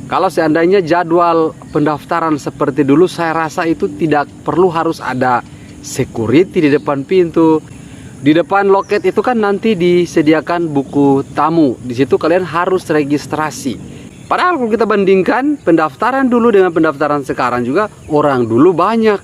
Kalau seandainya jadwal pendaftaran seperti dulu, saya rasa itu tidak perlu harus ada security di depan pintu. Di depan loket itu kan nanti disediakan buku tamu. Di situ kalian harus registrasi. Padahal kalau kita bandingkan pendaftaran dulu dengan pendaftaran sekarang juga, orang dulu banyak,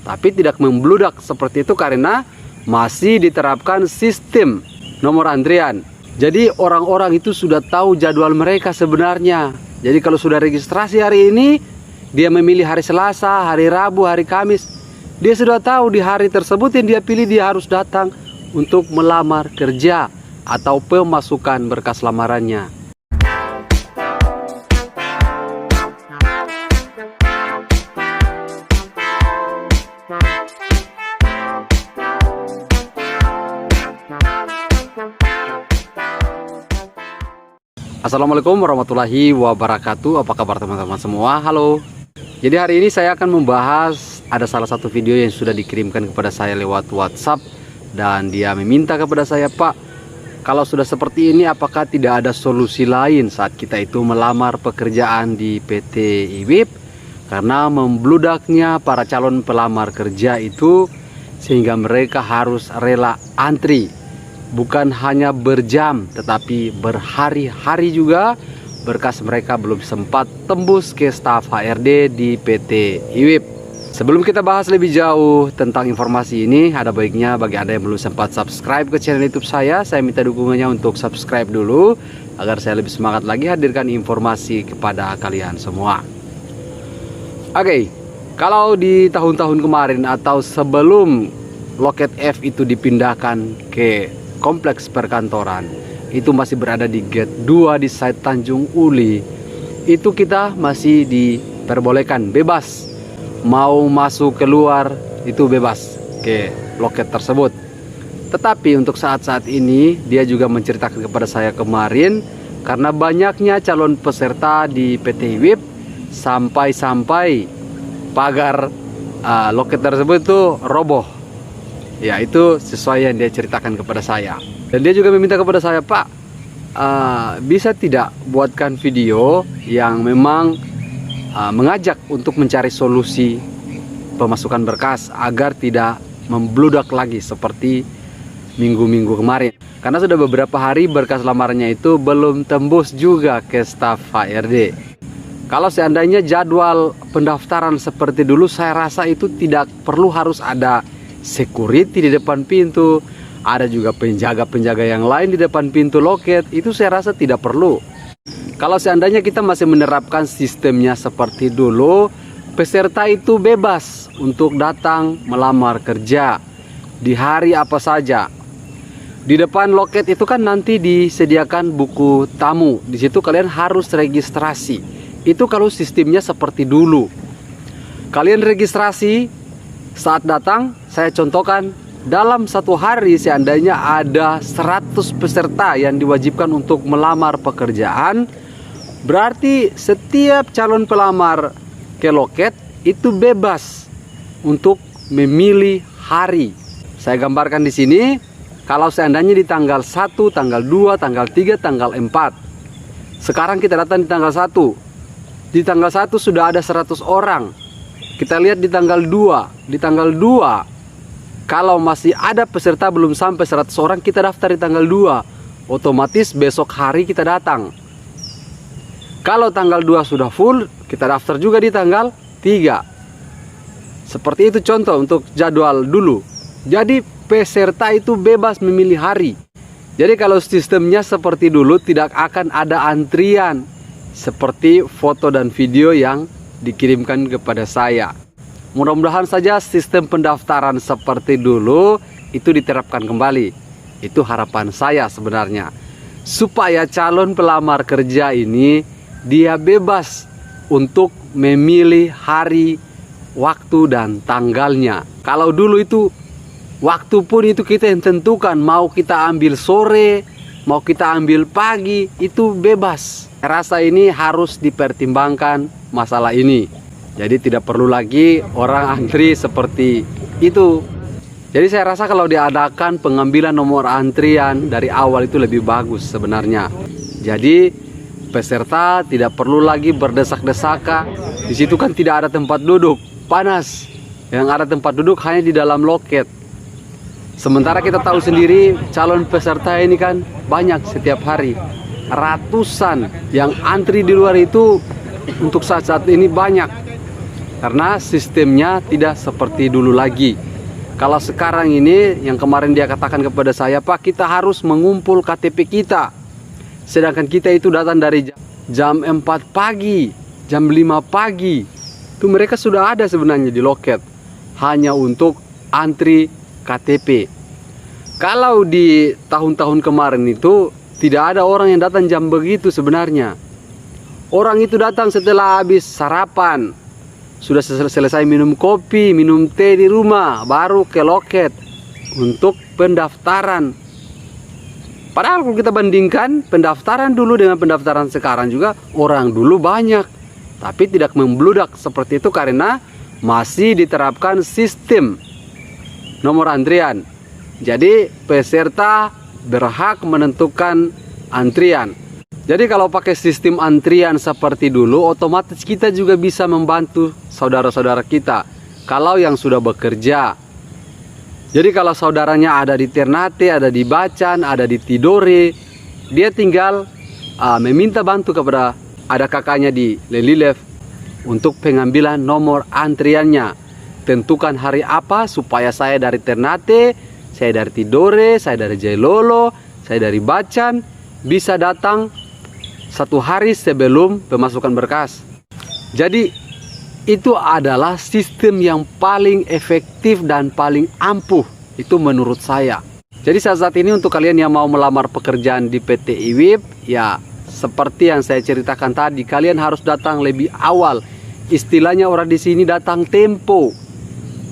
tapi tidak membludak seperti itu karena masih diterapkan sistem nomor antrian. Jadi orang-orang itu sudah tahu jadwal mereka sebenarnya. Jadi kalau sudah registrasi hari ini, dia memilih hari Selasa, hari Rabu, hari Kamis. Dia sudah tahu di hari tersebut yang dia pilih dia harus datang untuk melamar kerja atau pemasukan berkas lamarannya. Assalamualaikum warahmatullahi wabarakatuh. Apa kabar teman-teman semua? Halo. Jadi hari ini saya akan membahas ada salah satu video yang sudah dikirimkan kepada saya lewat WhatsApp. Dan dia meminta kepada saya, Pak, kalau sudah seperti ini apakah tidak ada solusi lain saat kita itu melamar pekerjaan di PT IWIP? Karena membludaknya para calon pelamar kerja itu sehingga mereka harus rela antri. Bukan hanya berjam, tetapi berhari-hari juga berkas mereka belum sempat tembus ke staf HRD di PT IWIP. Sebelum kita bahas lebih jauh tentang informasi ini, ada baiknya bagi Anda yang belum sempat subscribe ke channel YouTube saya minta dukungannya untuk subscribe dulu, agar saya lebih semangat lagi hadirkan informasi kepada kalian semua. Oke, kalau di tahun-tahun kemarin atau sebelum loket F itu dipindahkan ke kompleks perkantoran, itu masih berada di gate 2 di site Tanjung Uli, itu kita masih diperbolehkan bebas mau masuk keluar, itu bebas ke loket tersebut. Tetapi untuk saat-saat ini dia juga menceritakan kepada saya kemarin, karena banyaknya calon peserta di PT IWIP sampai pagar loket tersebut itu roboh. Ya, itu sesuai yang dia ceritakan kepada saya. Dan dia juga meminta kepada saya, Pak, bisa tidak buatkan video yang memang mengajak untuk mencari solusi pemasukan berkas agar tidak membludak lagi seperti minggu-minggu kemarin. Karena sudah beberapa hari berkas lamarannya itu belum tembus juga ke staf HRD. Kalau seandainya jadwal pendaftaran seperti dulu, saya rasa itu tidak perlu harus ada security di depan pintu, ada juga penjaga-penjaga yang lain di depan pintu loket. Itu saya rasa tidak perlu. Kalau seandainya kita masih menerapkan sistemnya seperti dulu, peserta itu bebas untuk datang melamar kerja di hari apa saja. Di depan loket itu kan nanti disediakan buku tamu. Di situ kalian harus registrasi. Itu kalau sistemnya seperti dulu. Kalian registrasi saat datang. Saya contohkan, dalam satu hari seandainya ada 100 peserta yang diwajibkan untuk melamar pekerjaan, berarti setiap calon pelamar ke loket itu bebas untuk memilih hari. Saya gambarkan di sini, kalau seandainya di tanggal 1, tanggal 2, tanggal 3, tanggal 4. Sekarang kita datang di tanggal 1. Di tanggal 1 sudah ada 100 orang. Kita lihat di tanggal 2. Di tanggal 2, kalau masih ada peserta belum sampai 100 orang, kita daftar di tanggal 2. Otomatis besok hari kita datang. Kalau tanggal 2 sudah full, kita daftar juga di tanggal 3. Seperti itu contoh untuk jadwal dulu. Jadi peserta itu bebas memilih hari. Jadi kalau sistemnya seperti dulu, tidak akan ada antrian seperti foto dan video yang dikirimkan kepada saya. Mudah-mudahan saja sistem pendaftaran seperti dulu itu diterapkan kembali. Itu harapan saya sebenarnya, supaya calon pelamar kerja ini dia bebas untuk memilih hari, waktu, dan tanggalnya. Kalau dulu itu waktu pun itu kita yang tentukan, mau kita ambil sore, mau kita ambil pagi, itu bebas. Rasa ini harus dipertimbangkan masalah ini. Jadi tidak perlu lagi orang antri seperti itu. Jadi saya rasa kalau diadakan pengambilan nomor antrian dari awal itu lebih bagus sebenarnya. Jadi peserta tidak perlu lagi berdesak-desakan. Di situ kan tidak ada tempat duduk, panas. Yang ada tempat duduk hanya di dalam loket. Sementara kita tahu sendiri calon peserta ini kan banyak setiap hari. Ratusan yang antri di luar itu untuk saat-saat ini banyak. Karena sistemnya tidak seperti dulu lagi. Kalau sekarang ini yang kemarin dia katakan kepada saya, Pak, kita harus mengumpul KTP kita. Sedangkan kita itu datang dari jam 4 pagi, jam 5 pagi. Itu mereka sudah ada sebenarnya di loket. Hanya untuk antri KTP. Kalau di tahun-tahun kemarin itu tidak ada orang yang datang jam begitu sebenarnya. Orang itu datang setelah habis sarapan. Sudah selesai minum kopi, minum teh di rumah, baru ke loket untuk pendaftaran. Padahal kalau kita bandingkan pendaftaran dulu dengan pendaftaran sekarang juga, orang dulu banyak. Tapi tidak membludak seperti itu karena masih diterapkan sistem nomor antrian. Jadi peserta berhak menentukan antrian. Jadi kalau pakai sistem antrian seperti dulu, otomatis kita juga bisa membantu saudara-saudara kita kalau yang sudah bekerja. Jadi kalau saudaranya ada di Ternate, ada di Bacan, ada di Tidore, dia tinggal meminta bantu kepada ada kakaknya di Lelilev untuk pengambilan nomor antriannya. Tentukan hari apa supaya saya dari Ternate, saya dari Tidore, saya dari Jailolo, saya dari Bacan bisa datang 1 hari sebelum pemasukan berkas. Jadi itu adalah sistem yang paling efektif dan paling ampuh. Itu menurut saya. Jadi saat ini untuk kalian yang mau melamar pekerjaan di PT IWIB, ya seperti yang saya ceritakan tadi, kalian harus datang lebih awal. Istilahnya orang di sini datang tempo.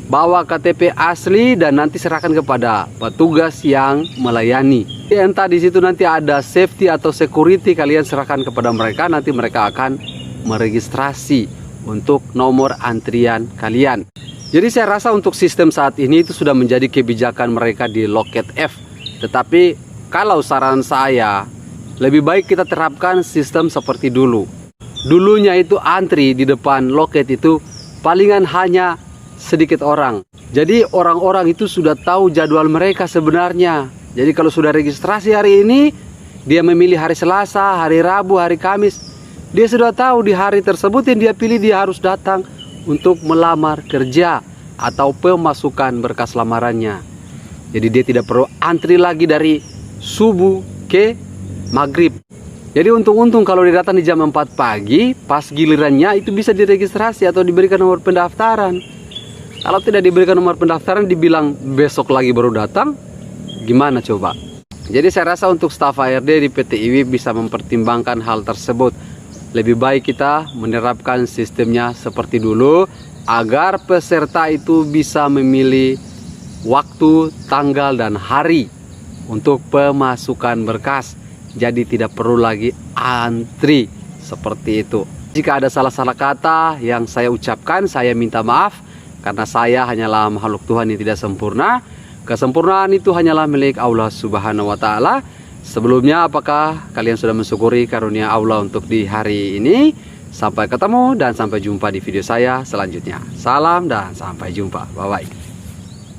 Bawa KTP asli dan nanti serahkan kepada petugas yang melayani. Entah di situ nanti ada safety atau security, kalian serahkan kepada mereka, nanti mereka akan meregistrasi untuk nomor antrian kalian. Jadi saya rasa untuk sistem saat ini itu sudah menjadi kebijakan mereka di loket F. Tetapi kalau saran saya, lebih baik kita terapkan sistem seperti dulu. Dulunya itu antri di depan loket itu palingan hanya sedikit orang. Jadi orang-orang itu sudah tahu jadwal mereka sebenarnya. Jadi kalau sudah registrasi hari ini, dia memilih hari Selasa, hari Rabu, hari Kamis. Dia sudah tahu di hari tersebut yang dia pilih dia harus datang untuk melamar kerja atau pemasukan berkas lamarannya. Jadi dia tidak perlu antri lagi dari subuh ke maghrib. Jadi untung-untung kalau dia datang di jam 4 pagi, pas gilirannya itu bisa diregistrasi atau diberikan nomor pendaftaran. Kalau tidak diberikan nomor pendaftaran, dibilang besok lagi baru datang, gimana coba? Jadi saya rasa untuk staf HRD di PT IWIB bisa mempertimbangkan hal tersebut. Lebih baik kita menerapkan sistemnya seperti dulu, agar peserta itu bisa memilih waktu, tanggal, dan hari untuk pemasukan berkas. Jadi tidak perlu lagi antri seperti itu. Jika ada salah-salah kata yang saya ucapkan, saya minta maaf. Karena saya hanyalah makhluk Tuhan yang tidak sempurna. Kesempurnaan itu hanyalah milik Allah Subhanahu wa Ta'ala. Sebelumnya, apakah kalian sudah mensyukuri karunia Allah untuk di hari ini? Sampai ketemu dan sampai jumpa di video saya selanjutnya. Salam dan sampai jumpa. Bye bye.